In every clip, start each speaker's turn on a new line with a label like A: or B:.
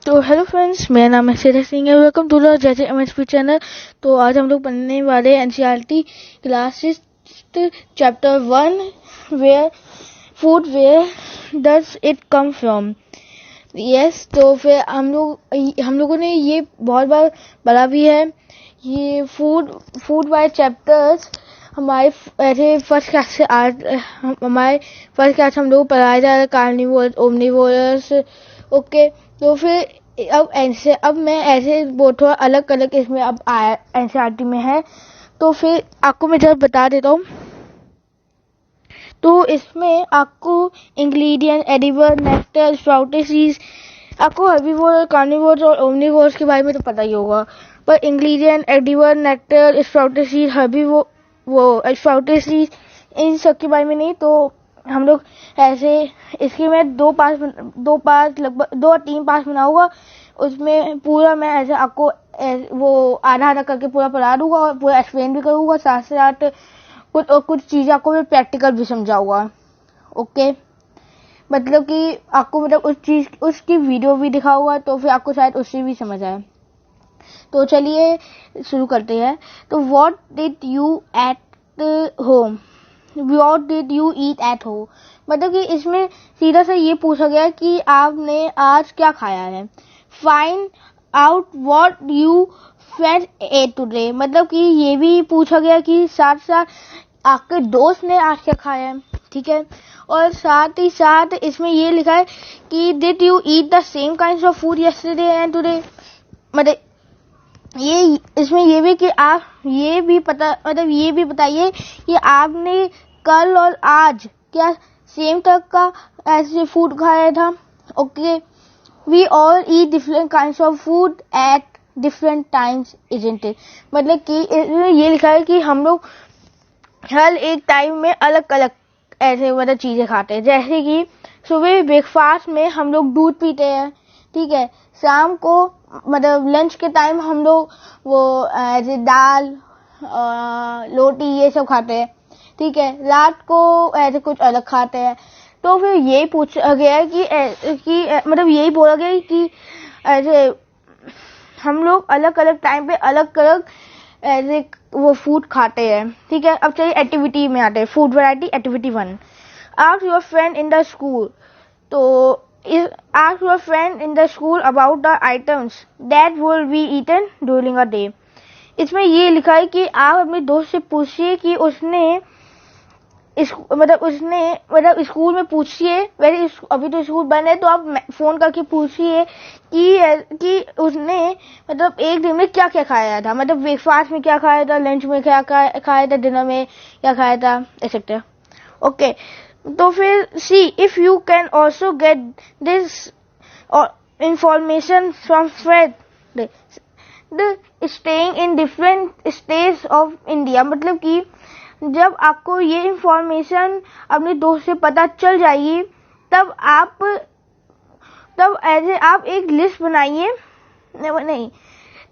A: तो hello friends, मेरा नाम है सीरज सिंह है। वेलकम टू द जैसे एमएसपी चैनल। तो आज हम लोग पढ़ने वाले NCERT class 6 chapter 1 where food where does it come from. Yes, तो फिर हम लोगों ने ये बहुत बार पढ़ा भी है। ये फूड वाले चैप्टर्स हमारे ऐसे फर्स्ट क्लास से हमारे फर्स्ट क्लास हम लोग पढ़ाया जा रहा है, कार्निवोरस, ओमनिवोरस। ओके, तो फिर अब मैं ऐसे बहुत थोड़ा अलग अलग इसमें अब आया एनसीईआरटी में है, तो फिर आपको मैं जरा बता देता हूँ। तो इसमें आपको ingredient, edible, nectar, sprouted seeds, आपको हर्बीवोर, कार्निवोर और ओमनिवोर्स के बारे में तो पता ही होगा। पर ingredient, edible, nectar, sprouted seed, herbivore, वो स्प्राउटेड सीड, इन सब के बारे में नहीं। तो हम लोग ऐसे इसके मैं दो पार्ट लगभग 2 और 3 पार्ट बनाऊंगा। उसमें पूरा मैं ऐसे आपको वो आधा आधा करके पूरा पढ़ा दूंगा और पूरा एक्सप्लेन भी करूंगा। साथ साथ कुछ चीजें आपको मैं प्रैक्टिकल भी समझाऊंगा। ओके, मतलब कि आपको उसकी वीडियो भी दिखाऊंगा, तो फिर आपको शायद उससे भी समझ आए। तो चलिए शुरू करते हैं। तो what did you at home, what did you eat eight home, मतलब कि इसमें सीधा सा ये पूछा गया कि आपने आज क्या खाया है। Find out what you friend at today, मतलब कि ये भी पूछा गया कि साथ साथ आपके दोस्त ने आज क्या खाया है। ठीक है, और साथ ही साथ इसमें ये लिखा है कि did you eat the same kinds of food yesterday and today, मतलब ये इसमें ये भी कि आप ये भी बताइए कि आपने कल और आज क्या सेम टाइप का ऐसे फूड खाया था। Okay, we all eat different kinds of food at different times, isn't it, मतलब कि इसमें ये लिखा है कि हम लोग हर एक टाइम में अलग अलग ऐसे मतलब चीजें खाते हैं। जैसे कि सुबह ब्रेकफास्ट में हम लोग दूध पीते हैं, ठीक है। शाम को मतलब लंच के टाइम हम लोग वो ऐसे दाल, रोटी ये सब खाते हैं, ठीक है। रात को ऐसे कुछ अलग खाते हैं। तो फिर यही पूछा गया है कि मतलब यही बोला गया है कि ऐसे हम लोग अलग अलग टाइम पे अलग अलग ऐसे वो फूड खाते हैं, ठीक है। अब चलिए एक्टिविटी में आते हैं। Food variety activity 1, ask your friend in the school. तो ask your friend in the school about the items that will be eaten during a day। इसमें ये लिखा है कि आप अपने दोस्त से पूछिए कि उसने स्कूल में पूछिए, वैसे अभी तो स्कूल बंद है, तो आप फोन करके पूछिए कि उसने मतलब एक दिन में क्या क्या खाया था, मतलब ब्रेकफास्ट में क्या खाया था, लंच में क्या खाया था, डिनर में क्या खाया था, एक्सेट्रा। ओके, तो फिर see if you can also get this information from friend staying in different states of India, मतलब कि जब आपको ये इंफॉर्मेशन अपने दोस्त से पता चल जाएगी, तब आप एक लिस्ट बनाइए। नहीं,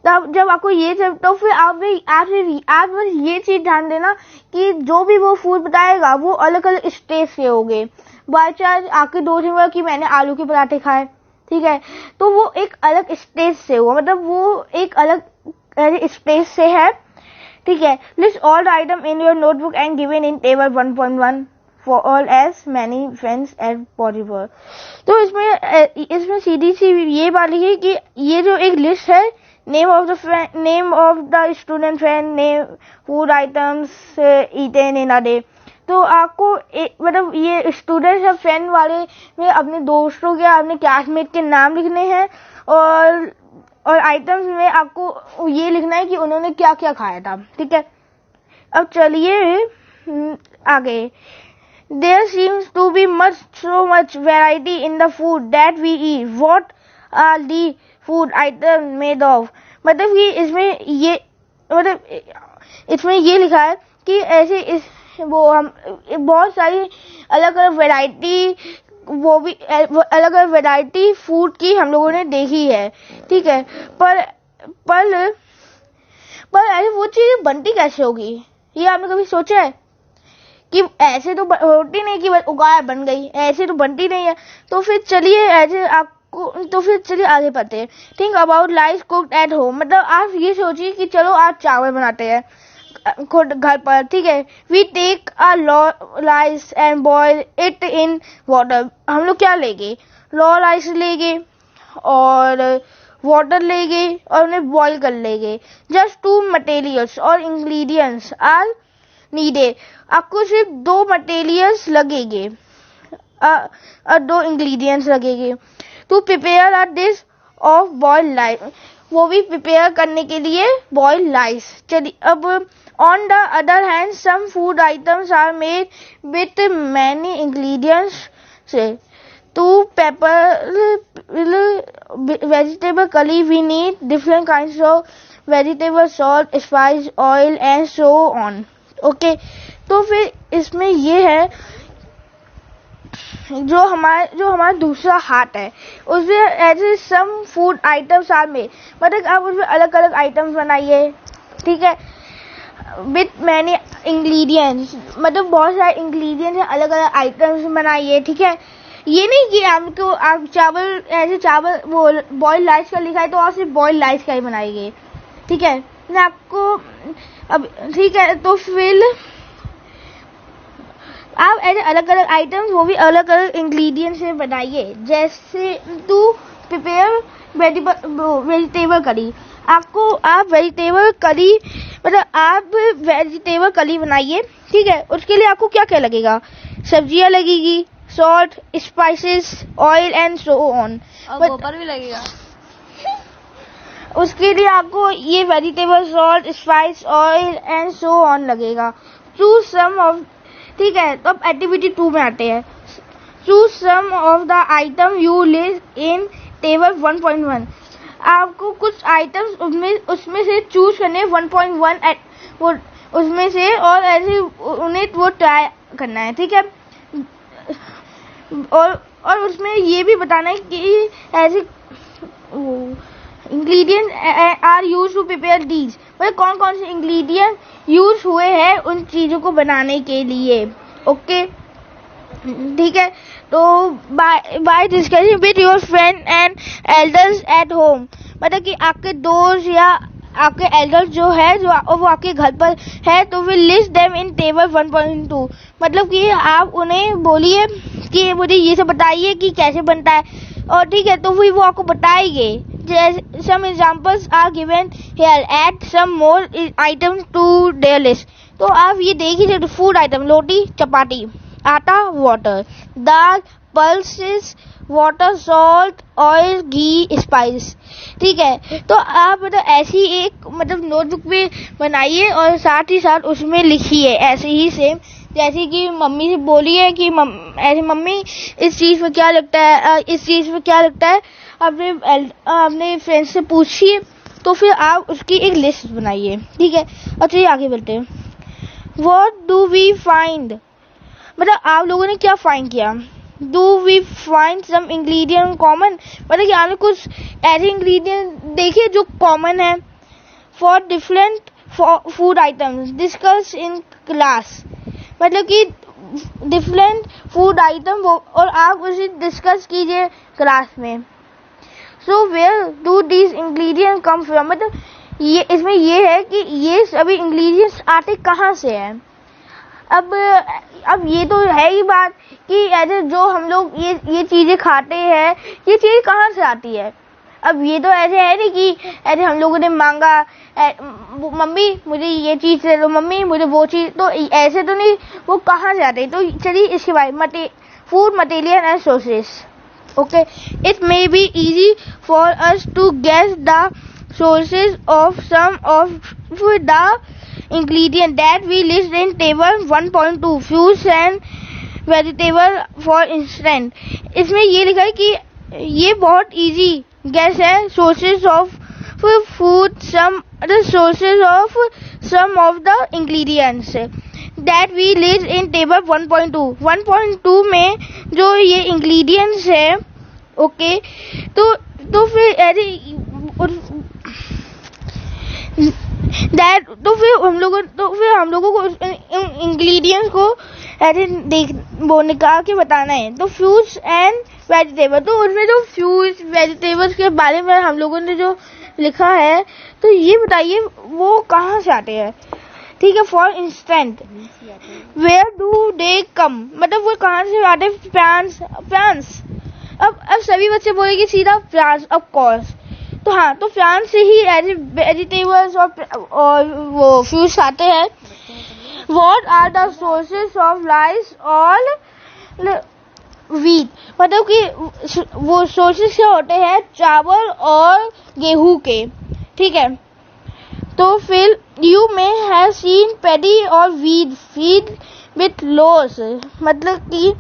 A: तब जब आपको ये सब, तो फिर आप बस ये चीज ध्यान देना कि जो भी वो फूड बताएगा वो अलग अलग स्टेट से होंगे। बाय चांस आपके दोस्त ने बोला कि मैंने आलू के पराठे खाए, ठीक है, तो वो एक अलग स्टेट से हुआ, मतलब वो एक अलग स्टेट से है, ठीक है। List all the item in your notebook and given in table 1.1 for all as many friends as possible. तो इसमें सीधी सी ये बात है कि ये जो एक लिस्ट है, name of the student friend, name food items eaten in a day. तो आपको मतलब ये स्टूडेंट या फ्रेंड वाले में अपने दोस्तों के, अपने क्लासमेट के नाम लिखने हैं, और आइटम्स में आपको ये लिखना है कि उन्होंने क्या क्या खाया था, ठीक है। अब चलिए आगे। There seems to be so much variety in the food that we eat. What are the food items made of? मतलब कि इसमें ये लिखा है कि ऐसे हम बहुत सारी अलग अलग वैरायटी, वो भी अलग अलग वैरायटी फूड की हम लोगों ने देखी है, ठीक है। पर ऐसे वो चीज बनती कैसे होगी, ये आपने कभी सोचा है? कि ऐसे तो होती नहीं कि उगाया बन गई, ऐसे तो बनती नहीं है। तो फिर चलिए ऐसे आप आपको तो फिर चलिए आगे बढ़ते हैं। Think about rice cooked eight home, मतलब आप ये सोचिए कि चलो आज चावल बनाते हैं खुद घर पर, ठीक है। We take a rice and boil it in water. हम लोग क्या लेंगे, रॉ राइस लेंगे और वाटर लेंगे और उन्हें बॉईल कर लेंगे। जस्ट 2 मटेरियल्स और इंग्रेडिएंट्स आर नीडेड। आपको सिर्फ 2 मटेरियल्स लगेंगे, 2 इंग्रेडिएंट्स लगेंगे to prepare a dish of boiled rice, वो भी प्रिपेयर करने के लिए बॉइल्ड राइस। चलिए अब on the other hand some food items are made with many ingredients से to prepare vegetable curry we need different kinds of vegetable, salt, spice, oil and so on. Okay, तो फिर इसमें ये है जो हमारा दूसरा हाथ है उसमें ऐसे some food items are made, मतलब आप उसमें अलग अलग आइटम्स बनाइए, ठीक है। विथ मैनी इंग्रेडिएंट्स, मतलब बहुत सारे इंग्रेडिएंट्स अलग अलग आइटम्स बनाइए, ठीक है। ये नहीं कि आपको आप चावल वो बॉइल्ड राइस का लिखा है तो आप सिर्फ बॉइल्ड राइस का ही बनाइए, ठीक है ना आपको। अब ठीक है, तो फिर आप ऐसे अलग अलग आइटम्स वो भी अलग अलग इंग्रेडिएंट्स से बनाइए। जैसे टू प्रिपेयर वेजिटेबल करी, आप वेजिटेबल करी मतलब आप वेजिटेबल करी बनाइए, ठीक है। उसके लिए आपको क्या क्या लगेगा, सब्जियां लगेगी, salt, spices, oil and so on,
B: और गोबर भी लगेगा।
A: उसके लिए आपको ये vegetable, salt, spice, oil and so on लगेगा। चूज सम ऑफ, ठीक है। तो अब एक्टिविटी 2 में आते हैं। Choose some of the item you list in table 1.1। आपको कुछ आइटम्स उसमें से चूज करने 1.1 वो उसमें से, और ऐसे उन्हें वो ट्राई करना है, ठीक है। और उसमें ये भी बताना है कि ऐसे ingredient are use to prepare these, मतलब कौन कौन से इंग्रेडिएंट यूज हुए हैं उन चीजों को बनाने के लिए, ओके, ठीक है। तो by discussing with your friend and elders at home, मतलब कि आपके दोस्त या आपके एल्डर्स जो है जो वो आपके घर पर है, तो will list them in table 1.2, मतलब कि आप उन्हें बोलिए कि मुझे ये सब बताइए कि कैसे बनता है, और ठीक है, तो फिर वो आपको बताएंगे। जैसे some examples are given here, add some more items to their list. तो आप ये देखिए, food item, roti, chapati, atta, water, dal, pulses, water, salt, oil, ghee, spice, ठीक है। तो आप मतलब ऐसी एक मतलब नोटबुक पे बनाइए और साथ ही साथ उसमें लिखिए ऐसे ही सेम, जैसे कि मम्मी से बोलिए कि ऐसे मम्मी इस चीज पे क्या लगता है, इस चीज पे क्या लगता है, अपने फ्रेंड से पूछिए, तो फिर आप उसकी एक लिस्ट बनाइए, ठीक है। और चलिए आगे बढ़ते हैं। व्हाट डू वी फाइंड, मतलब आप लोगों ने क्या फाइंड किया। Do we find some ingredient common, मतलब कि आपने कुछ ऐसे इंग्रेडिएंट देखे जो कॉमन है for different food items discuss in class, मतलब कि डिफरेंट फूड आइटम और आप उसे डिस्कस कीजिए क्लास में। So where do these ingredient come from, मतलब ये इसमें ये है कि ये सभी इंग्रेडिएंट्स आते कहाँ से हैं। अब ये तो है ही बात कि ऐसे जो हम लोग ये चीजें खाते हैं, ये चीज कहाँ से आती है। अब ये तो ऐसे है नहीं कि ऐसे हम लोगों ने मांगा मम्मी मुझे ये चीज दे दो, मम्मी मुझे वो चीज, तो ऐसे तो नहीं, वो कहाँ से आते। तो चलिए इसके बाद food material and sources, okay. It may be easy for us to guess the sources of some of the ingredient that we list in table 1.2 fruits and vegetable for instance। इसमें ये लिखा है कि ये बहुत easy guess है, sources of food, some the sources of some of the ingredients that we list in table 1.2। 1.2 में जो ये ingredients है, ओके, तो फिर तो फिर हम लोगों को इंग्रेडिएंट्स को ऐसे वो निकाल के बताना है। तो फ्रूट्स एंड वेजिटेबल, तो उसमें जो फ्यूज वेजिटेबल्स के बारे में हम लोगों ने जो लिखा है, तो ये बताइए वो कहाँ से आते हैं। ठीक है, for instant where do they come, मतलब वो कहाँ से आते हैं। France, France. अब सभी बच्चे बोलेंगे सीधा फ्रांस, ऑफ कोर्स। तो हाँ, तो फ्रांस से ही वेजिटेबल्स और वो फ्यूज आते हैं। What are the sources of rice और wheat, मतलब कि वो सोर्सेस क्या होते हैं, चावल और गेहूं के। ठीक है, तो फिर you may have seen paddy और वीट फीड विथ लॉस, मतलब कि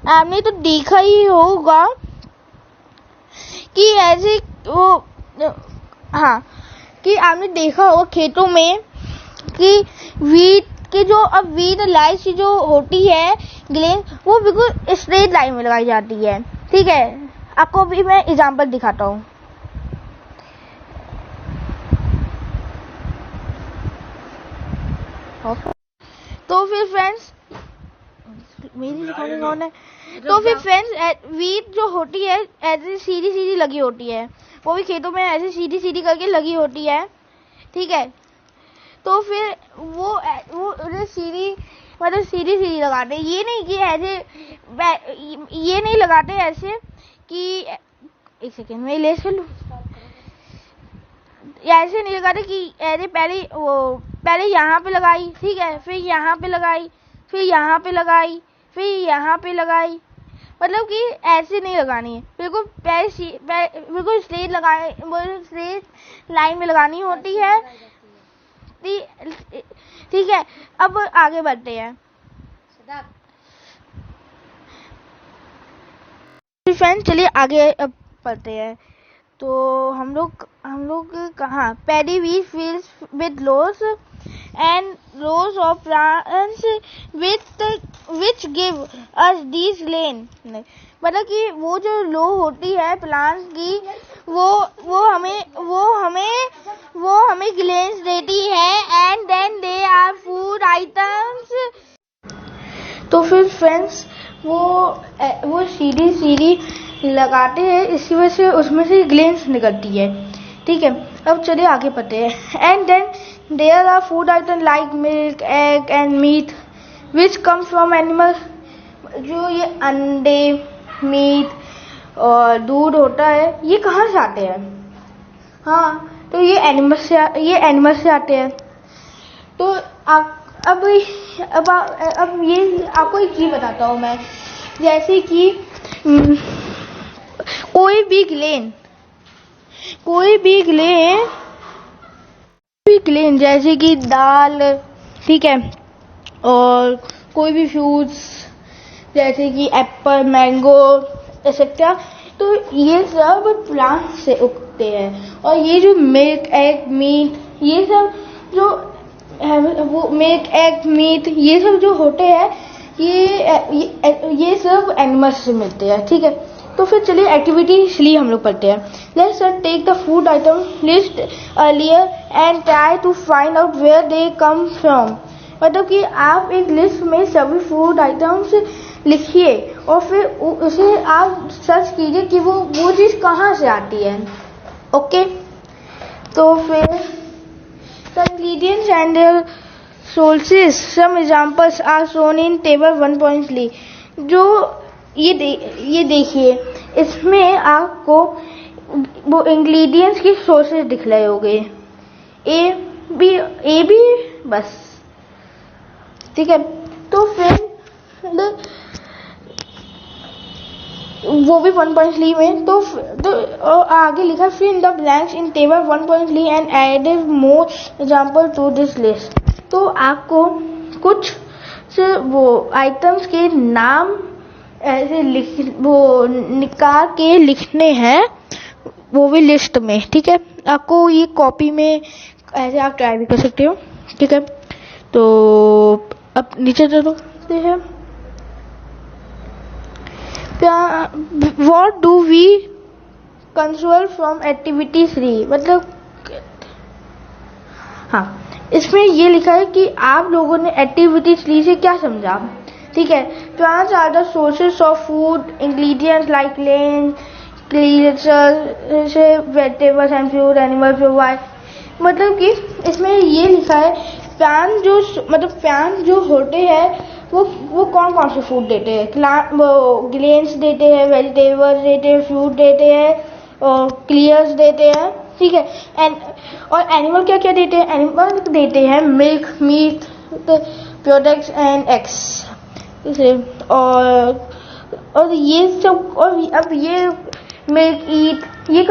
A: आपने तो देखा ही होगा कि ऐसे वो, हाँ, कि आपने देखा होगा खेतों में कि वीट कि जो अब वीट लाइस जो होती है ग्लेन, वो बिल्कुल स्ट्रेट लाइन में लगाई जाती है। ठीक है, आपको भी मैं एग्जांपल दिखाता हूँ। तो फिर फ्रेंड्स, मेरी रिकॉर्डिंग ऑन है। तो फिर फ्रेंड्स, वीट जो होती है ऐसे सीधी सीधी लगी होती है, वो भी खेतों में ऐसे सीधी सीधी करके लगी होती है। ठीक है, तो फिर वो सीधी, मतलब सीधी सीधी लगाते, ये नहीं कि ऐसे, ये नहीं लगाते ऐसे कि, एक सेकेंड में ले लूं, ऐसे नहीं लगाते कि ऐसे पहले यहाँ पे लगाई, ठीक है, फिर यहाँ पे लगाई, फिर यहाँ पे लगाई, फिर यहाँ पे लगाई, मतलब कि ऐसे नहीं लगानी है, बिल्कुल बिल्कुल स्ट्रेट लगाए, स्ट्रेट लाइन में लगानी होती है। ठीक है, अब आगे बढ़ते हैं। फ्रेंड्स, चलिए आगे अब बढ़ते हैं। तो हम लोग कहाँ, paddy we fields with loss and rows of plants which give us these lane, मतलब कि वो जो लो होती है प्लांट्स की, वो हमें ग्लेन्स देती है, and then they are food items. तो फिर फ्रेंड्स, वो सीधी सीधी लगाते हैं, इसी वजह से उसमें से ग्लेन्स निकलती है। ठीक है, अब चलिए आगे बढ़ते हैं। And then there are food item like milk, egg and meat which come from animal, जो ये अंडे, मीट और दूध होता है, ये कहाँ से आते हैं। हाँ, तो ये एनिमल्स से आते हैं। तो अब ये आपको एक चीज बताता हूँ मैं, जैसे कि कोई भी ग्लेन जैसे कि दाल, ठीक है, और कोई भी फ्रूट्स जैसे कि एप्पल, मैंगो एक्सेट्रा, तो ये सब प्लांट से उगते हैं। और ये जो मिल्क, एग, मीट, ये सब जो वो मिल्क, एग, मीट, ये सब जो होते हैं, ये सब एनिमल्स से मिलते हैं। ठीक है, तो फिर चलिए एक्टिविटी इसलिए हम लोग पढ़ते हैं। Let's take the food item list earlier and try to find out where they come from, मतलब कि आप एक लिस्ट में सभी फूड आइटम्स लिखिए और फिर उसे आप सर्च कीजिए कि वो चीज कहाँ से आती है। ओके, तो फिर the ingredients and their sources, some examples are shown in table 1.3। जो ये देखिए, इसमें आपको वो इंग्रेडिएंट्स की सोर्सेस दिख रहे होंगे, ए बी बस। ठीक है, तो फिर वो भी 1.3 में, तो आगे लिखा fill in the blanks in table 1.3 and added more example to this list. तो आपको कुछ वो आइटम्स के नाम ऐसे निकाल के लिखने हैं, वो भी लिस्ट में। ठीक है, आपको ये कॉपी में ऐसे आप ट्राई भी कर सकते हो। ठीक है, तो अब नीचे चलते हैं। What do we control from activity 3, मतलब हाँ, इसमें ये लिखा है कि आप लोगों ने एक्टिविटी 3 से क्या समझा। ठीक है। Plants are the sources of food ingredients like लेन vegetables and fruit animal provide. मतलब कि इसमें ये लिखा है प्लांट जो प्लांट जो होते हैं वो कौन कौन से फूड देते हैं। वो ग्रेन्स देते हैं, वेजिटेबल्स देते हैं, फ्रूट देते हैं और क्लियर्स देते हैं, ठीक है। और एनिमल क्या क्या देते हैं? एनिमल देते हैं milk, meat products and eggs. और ये सब, और अब ये मिल्क ईट ये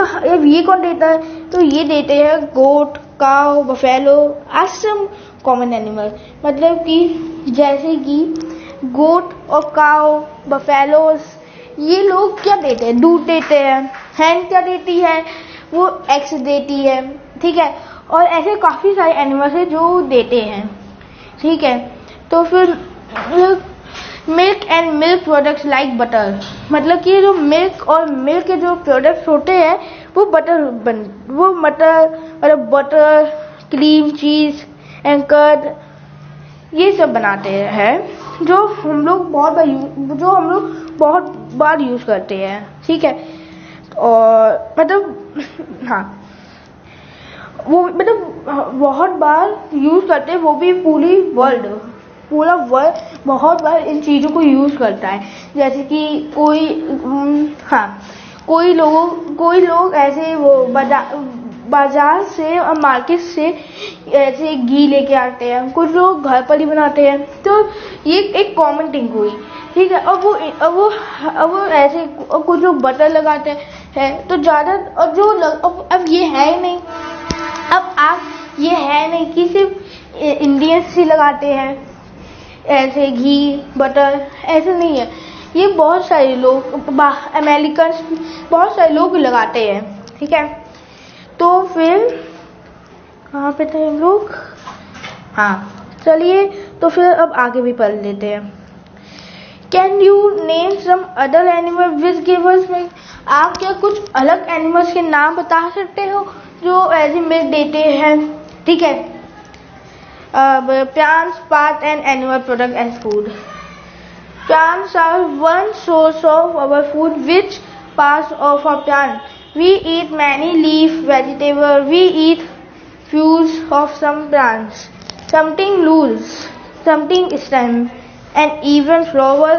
A: कौन देता है? तो ये देते हैं goat, cow, buffalo are some common animal. मतलब कि जैसे कि गोट और काउ, बफेलोस, ये लोग क्या देते हैं? दूध देते हैं। हैन क्या देती है? वो एग्स देती है, ठीक है। और ऐसे काफी सारे एनिमल्स हैं जो देते हैं, ठीक है। तो फिर milk and milk products like butter, मतलब कि जो मिल्क और मिल्क के जो प्रोडक्ट्स होते हैं वो बटर, क्रीम, चीज एंड कर्ड, ये सब बनाते हैं जो हम लोग बहुत बार यूज करते हैं, ठीक है। और हाँ, वो बहुत बार यूज करते हैं, वो भी पूरा वर्ल्ड बहुत बार इन चीजों को यूज करता है। जैसे कि कोई लोग ऐसे वो बाजार से और मार्केट से ऐसे घी लेके आते हैं, कुछ लोग घर पर ही बनाते हैं। तो ये एक कॉमन थिंग हुई, ठीक है। अब वो ऐसे कुछ लोग बटर लगाते हैं तो ज्यादा, और अब ये है ही नहीं, ये है नहीं कि सिर्फ इंडियंस ही लगाते हैं ऐसे घी बटर, ऐसे नहीं है। ये बहुत सारे लोग, अमेरिकन्स, बहुत सारे लोग लगाते हैं, ठीक है। तो फिर कहाँ पे थे हम लोग? हाँ, चलिए तो फिर अब आगे भी पढ़ लेते हैं। Can you name some other animal which give us milk? आप क्या कुछ अलग एनिमल्स के नाम बता सकते हो जो ऐसे मिल्क देते हैं, ठीक है। Plants, part and animal product and food. Plants are one source of our food. Which parts of a plant? We eat many leaf vegetables. We eat fruits of some plants. Something loose, something stem, and even flower.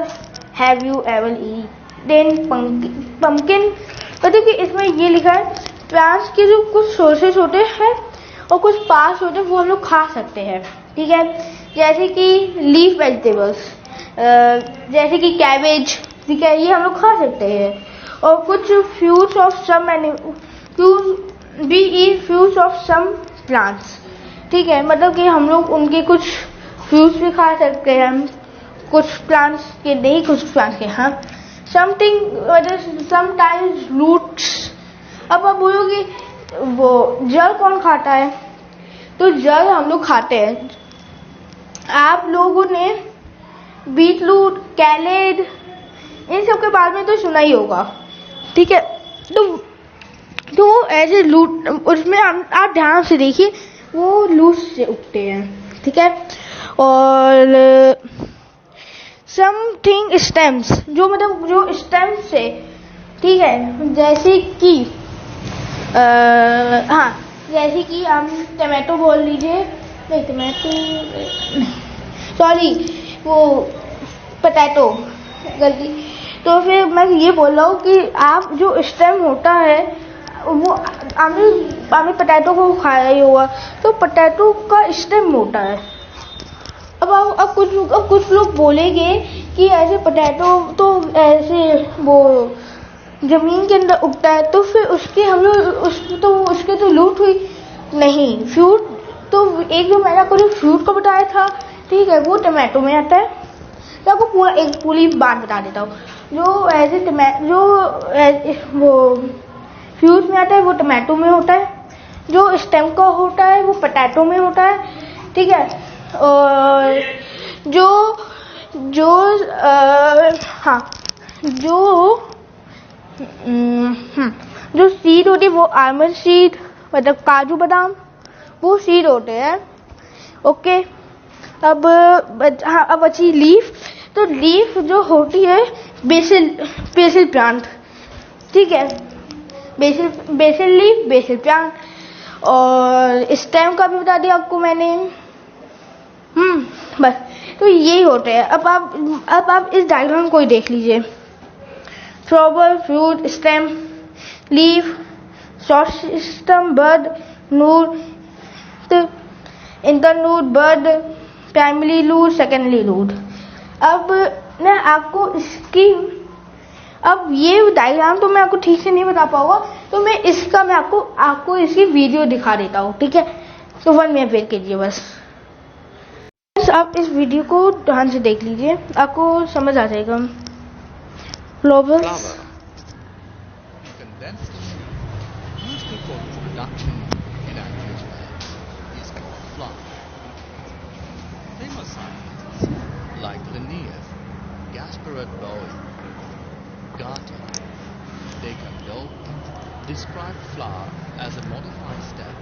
A: Have you ever eaten pumpkin? मतलब कि इसमें ये लिखा है plants के जो कुछ sources होते हैं और कुछ पार्ट्स होते हैं वो हम लोग खा सकते हैं, ठीक है। जैसे कि लीफ वेजिटेबल्स, जैसे कि कैबेज, ठीक है, ये हम लोग खा सकते हैं। और कुछ फ्रूट्स ऑफ सम प्लांट्स, ठीक है। मतलब कि हम लोग उनके कुछ फ्रूट्स भी खा सकते हैं, कुछ प्लांट्स के नहीं, कुछ प्लांट्स के हाँ। Sometimes roots. अब आप बोलोगे वो जल कौन खाता है? तो जल हम लोग खाते हैं। आप लोगों ने बीटरूट, कैलेड, इन सब के बारे में तो सुना ही होगा, ठीक है। तो ऐसे रूट, उसमें आप ध्यान से देखिए, वो लूज से उगते हैं, ठीक है। और समथिंग स्टेम्स, जो स्टेम्स से, ठीक है। जैसे कि हाँ, जैसे कि हम टमाटो बोल लीजिए, नहीं टमाटो सॉरी, वो पोटैटो, गलती। तो फिर मैं ये बोल रहा हूँ कि आप जो स्टेम होता है वो आपने पोटैटो को खाया ही होगा, तो पोटैटो का स्टेम होता है। अब कुछ लोग बोलेंगे कि ऐसे पोटैटो तो ऐसे वो जमीन के अंदर उगता है, तो फिर उसके हम लोग उसके तो लूट हुई नहीं। फ्रूट तो एक जो मैंने आपको जो फ्रूट को बताया था, ठीक है, वो टमाटो में आता है। तो आपको पूरी बात बता देता हूँ। जो ऐसे वो फ्रूट में आता है वो टमाटो में होता है, जो स्टेम का होता है वो पोटैटो में होता है, ठीक है। और जो सीड होती है वो आलमंड सीड, मतलब काजू बादाम, वो सीड होते हैं, ओके। अब अच्छी लीफ, तो लीफ जो होती है बेसिल बेसिल प्लांट, ठीक है, बेसिल लीफ बेसिल प्लांट। और स्टेम का भी बता दिया आपको मैंने। बस तो यही होते हैं। अब आप इस डायग्राम को ही देख लीजिए। Flower, fruit, stem, leaf, shoot system, bud, node, internode, bud, primary root, secondary root. अब मैं आपको इसकी, अब ये डायग्राम तो मैं आपको ठीक से नहीं बता पाऊंगा, तो मैं आपको इसकी वीडियो दिखा देता हूँ, ठीक है। तो 1 मिनट वेट कीजिए बस। आप इस वीडियो को ध्यान से देख लीजिए, आपको समझ आ जाएगा। Flowers,
B: like Linnaeus, Gaspered Bowie, Garter, Descartes described flower as a modified stem,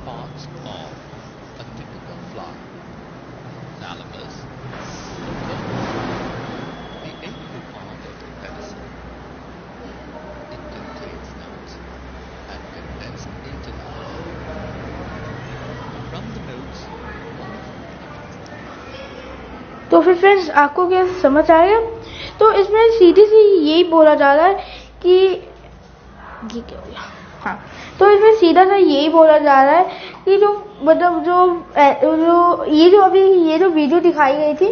B: parts of a typical flower. Thalamus, the apical part of the pedicel. It contains notes and condensed into from the notes.
A: तो फिर friends आपको क्या समझ आएगा? तो इसमें सीधी सी यही बोला जा रहा है कि ये क्या हो गया, हाँ, तो इसमें सीधा सा यही बोला जा रहा है कि जो मतलब जो ये जो वीडियो दिखाई गई थी,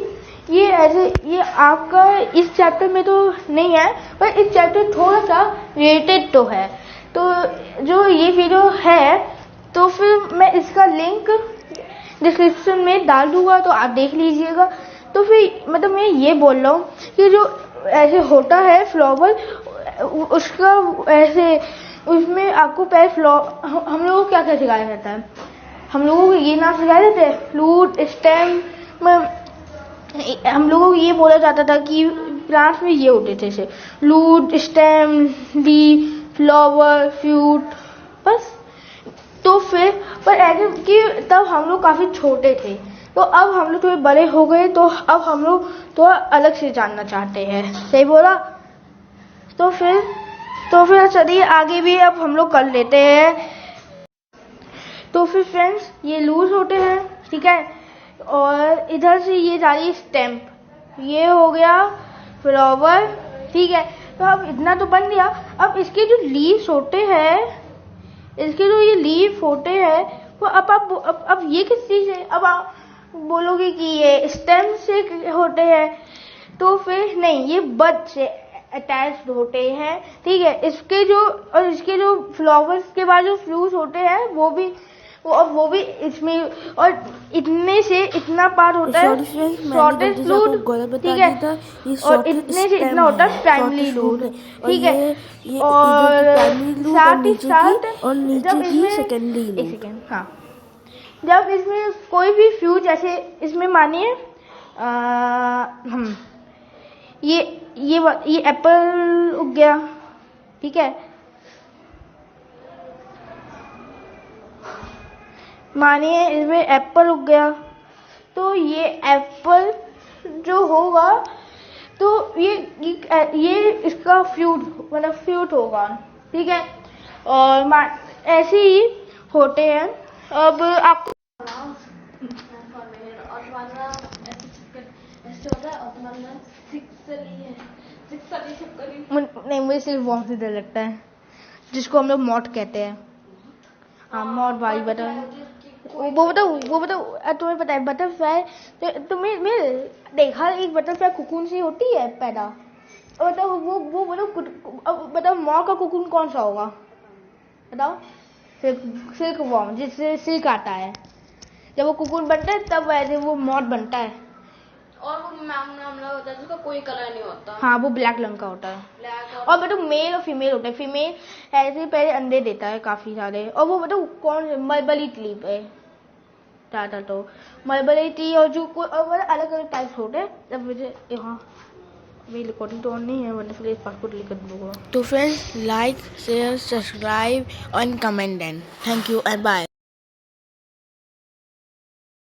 A: ये ऐसे, ये आपका इस चैप्टर में तो नहीं है, पर इस चैप्टर थोड़ा सा रिलेटेड तो है। तो जो ये वीडियो है, तो फिर मैं इसका लिंक डिस्क्रिप्शन में डाल दूंगा, तो आप देख लीजिएगा। तो फिर मतलब मैं ये बोल रहा हूँ कि जो ऐसे होता है फ्लावर, उसका ऐसे, उसमें आपको पहले हम लोगों को क्या क्या सिखाया जाता है? हम लोगों को ये नाम सिखाया जाता है, फ्लूट, स्टेम। हम लोगों को ये बोला जाता था कि प्लांट्स में ये होते थे, जैसे लूट, स्टेम, लीफ, फ्लावर, फ्रूट, बस। तो फिर पर ऐसे कि तब हम लोग काफी छोटे थे, तो अब हम लोग थोड़े बड़े हो गए, तो अब हम लोग थोड़ा अलग से जानना चाहते हैं, सही बोला? तो फिर चलिए आगे भी अब हम लोग कर लेते हैं। तो फिर फ्रेंड्स ये लूज होते हैं, ठीक है, और इधर से ये जा रही स्टेम, ये हो गया फ्लावर, ठीक है। तो अब इतना तो बन गया। अब इसके जो लीव्स होते हैं, इसके जो ये लीफ होते हैं, वो अब ये किस चीज है? अब आप बोलोगे कि ये स्टेम से होते हैं, तो फिर नहीं, ये बड से अटैच्ड होते हैं, ठीक है। इसके जो फ्लावर्स के बाद जो फ्रूट्स होते हैं, वो भी इसमें, और इतने से इतना पार्ट होता है शॉर्टेस्ट लूड, ठीक है, और इतने से इतना होता है प्राइमरी लूड, ठीक है। और साथ ही साथ जब इसमें एक सेकेंड, हाँ, जब इसमें कोई भी फ्यूज, जैसे इसमें मानिए ये एप्पल उग गया, ठीक है, मानिए इसमें एप्पल उग गया, तो ये एप्पल जो होगा, तो ये इसका फ्रूट होगा, ठीक है। और ऐसे ही होते हैं। अब आप नहीं, मुझे सिर्फ वॉम से डर लगता है, जिसको हम लोग मॉट कहते हैं। हाँ, मॉट भाई बटन, वो बताओ तुम्हें पता है बटरफ्लाई? तो तुम्हें देखा एक बटरफ्लाई कुकून से होती है पैदा? बताओ वो बताओ मॉ का कुकून कौन सा होगा? बताओ। सिल्क वॉर्म, जिससे सिल्क आता है। जब वो कुकून बनता है तब वैसे वो मॉट बनता है।
C: और वो मामला होता है जिसका कोई कलर नहीं होता।
A: हाँ, वो ब्लैक रंग का होता है। और बेटा मेल और फीमेल होता है। फीमेल ऐसे पहले अंडे देता है काफी सारे। और वो बेटा कौन मलबरी ट्री पे था, तो मलबरी ट्री और जो और अलग अलग टाइप्स होते हैं। तब मुझे यहाँ मेरी रिकॉर्डिंग तो ऑन नहीं है, वरना फिर पासपोर्ट लिख दूंगा। तो फ्रेंड्स, लाइक, शेयर, सब्सक्राइब और कमेंट देन। Thank you and bye.